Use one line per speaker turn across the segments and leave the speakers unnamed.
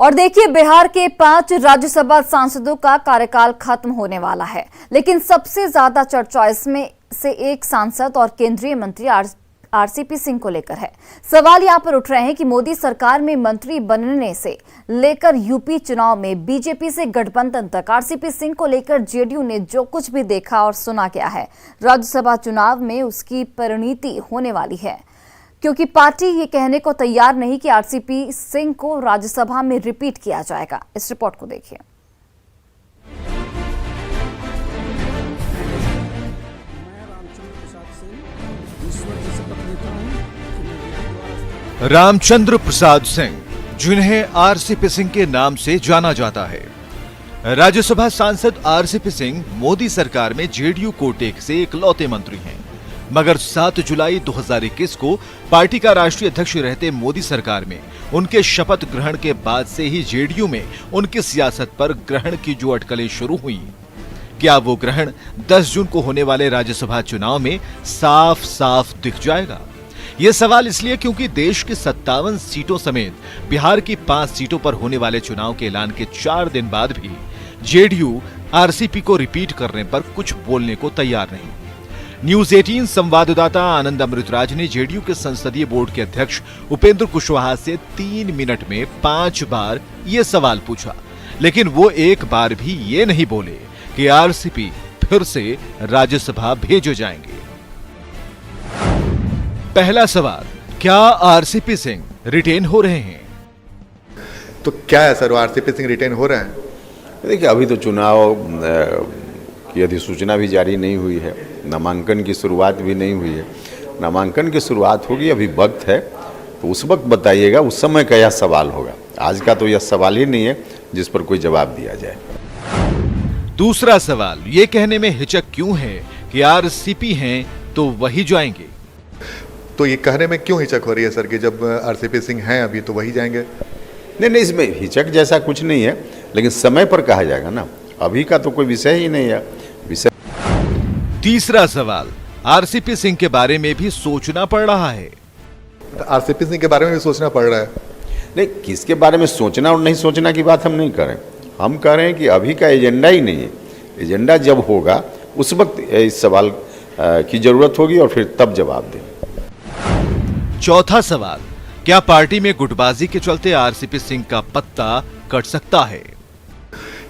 और देखिए, बिहार के 5 राज्यसभा सांसदों का कार्यकाल खत्म होने वाला है, लेकिन सबसे ज्यादा चर्चा इसमें से एक सांसद और केंद्रीय मंत्री आरसीपी सिंह को लेकर है। सवाल यहां पर उठ रहे हैं कि मोदी सरकार में मंत्री बनने से लेकर यूपी चुनाव में बीजेपी से गठबंधन तक आरसीपी सिंह को लेकर जेडीयू ने जो कुछ भी देखा और सुना क्या है, राज्यसभा चुनाव में उसकी परिणति होने वाली है, क्योंकि पार्टी ये कहने को तैयार नहीं कि आरसीपी सिंह को राज्यसभा में रिपीट किया जाएगा। इस रिपोर्ट को देखिए।
रामचंद्र प्रसाद सिंह, जिन्हें आरसीपी सिंह के नाम से जाना जाता है। राज्यसभा सांसद आरसीपी सिंह मोदी सरकार में जेडीयू कोटे से इकलौते मंत्री हैं, मगर 7 जुलाई 2021 को पार्टी का राष्ट्रीय अध्यक्ष रहते मोदी सरकार में उनके शपथ ग्रहण के बाद से ही जेडीयू में उनकी सियासत पर ग्रहण की जो अटकलें शुरू हुई, क्या वो ग्रहण 10 जून को होने वाले राज्यसभा चुनाव में साफ साफ दिख जाएगा? ये सवाल इसलिए क्योंकि देश की 57 सीटों समेत बिहार की 5 सीटों पर होने वाले चुनाव के ऐलान के 4 दिन बाद भी जेडीयू आरसीपी को रिपीट करने पर कुछ बोलने को तैयार नहीं। न्यूज 18 संवाददाता आनंद अमृतराज ने जेडीयू के संसदीय बोर्ड के अध्यक्ष उपेंद्र कुशवाहा से 3 मिनट में 5 बार ये सवाल पूछा, लेकिन वो एक बार भी ये नहीं बोले कि आरसीपी फिर से राज्यसभा भेजे जाएंगे। पहला सवाल, क्या आरसीपी सिंह रिटेन हो रहे हैं?
तो क्या है सर, आरसीपी सिंह रिटेन हो रहे हैं?
देखिए, अभी तो चुनाव की अधिसूचना भी जारी नहीं हुई है, नामांकन की शुरुआत भी नहीं हुई है। नामांकन की शुरुआत होगी, अभी वक्त है, तो उस वक्त बताइएगा, उस समय का यह सवाल होगा। आज का तो यह सवाल ही नहीं है जिस पर कोई जवाब दिया जाए।
दूसरा सवाल, ये कहने में हिचक क्यों है कि आरसीपी हैं तो वही जाएंगे?
तो ये कहने में क्यों हिचक हो रही है सर कि जब आरसीपी सिंह हैं अभी तो वही जाएंगे?
नहीं, इसमें हिचक जैसा कुछ नहीं है, लेकिन समय पर कहा जाएगा ना, अभी का तो कोई विषय ही नहीं है विषय।
तीसरा सवाल, आरसीपी सिंह के बारे में भी सोचना पड़ रहा है।
आरसीपी सिंह के बारे में भी सोचना पड़ रहा है?
नहीं, किसके बारे में सोचना और नहीं सोचना की बात हम नहीं करें। हम कह रहे हैं कि अभी का एजेंडा ही नहीं है। एजेंडा जब होगा उस वक्त इस सवाल की जरूरत होगी और फिर तब जवाब दें।
चौथा सवाल, क्या पार्टी में गुटबाजी के चलते आरसीपी सिंह का पत्ता कट सकता है?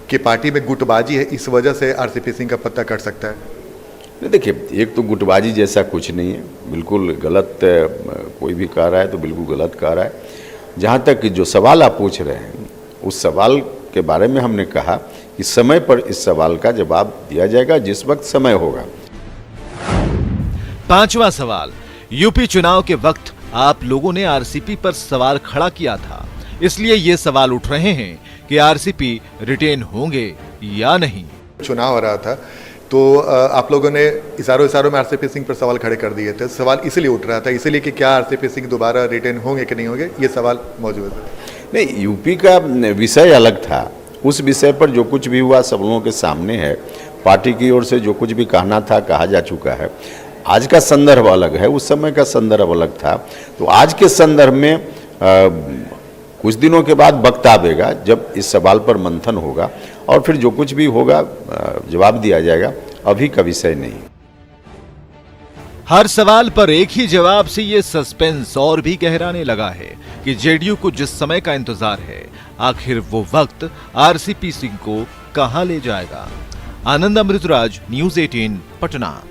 कि पार्टी में गुटबाजी है, इस वजह से आरसीपी सिंह का पत्ता कट सकता है?
देखिए, एक तो गुटबाजी जैसा कुछ नहीं है, बिल्कुल गलत कोई भी कह रहा है तो बिल्कुल गलत कह रहा है। जहाँ तक जो सवाल आप पूछ रहे हैं, उस सवाल के बारे में हमने कहा कि समय पर इस सवाल का जवाब दिया जाएगा जिस वक्त समय होगा।
पांचवा सवाल, यूपी चुनाव के वक्त आप लोगों ने आरसीपी पर सवाल खड़ा किया था, इसलिए ये सवाल उठ रहे हैं कि आरसीपी रिटेन होंगे या नहीं।
चुनाव हो रहा था तो आप लोगों ने इशारों में आरसीपी सिंह पर सवाल खड़े कर दिए थे। सवाल इसलिए उठ रहा था, इसलिए कि क्या आरसीपी सिंह दोबारा रिटेन होंगे कि नहीं होंगे, ये सवाल मौजूद है।
नहीं, यूपी का विषय अलग था, उस विषय पर जो कुछ भी हुआ सब लोगों के सामने है। पार्टी की ओर से जो कुछ भी कहना था कहा जा चुका है। आज का संदर्भ अलग है, उस समय का संदर्भ अलग था। तो आज के संदर्भ में कुछ दिनों के बाद वक्त आएगा जब इस सवाल पर मंथन होगा और फिर जो कुछ भी होगा जवाब दिया जाएगा, अभी का विषय नहीं।
हर सवाल पर एक ही जवाब से ये सस्पेंस और भी गहराने लगा है कि जेडीयू को जिस समय का इंतजार है, आखिर वो वक्त आरसीपी सिंह को कहां ले जाएगा। आनंद अमृतराज, न्यूज 18, पटना।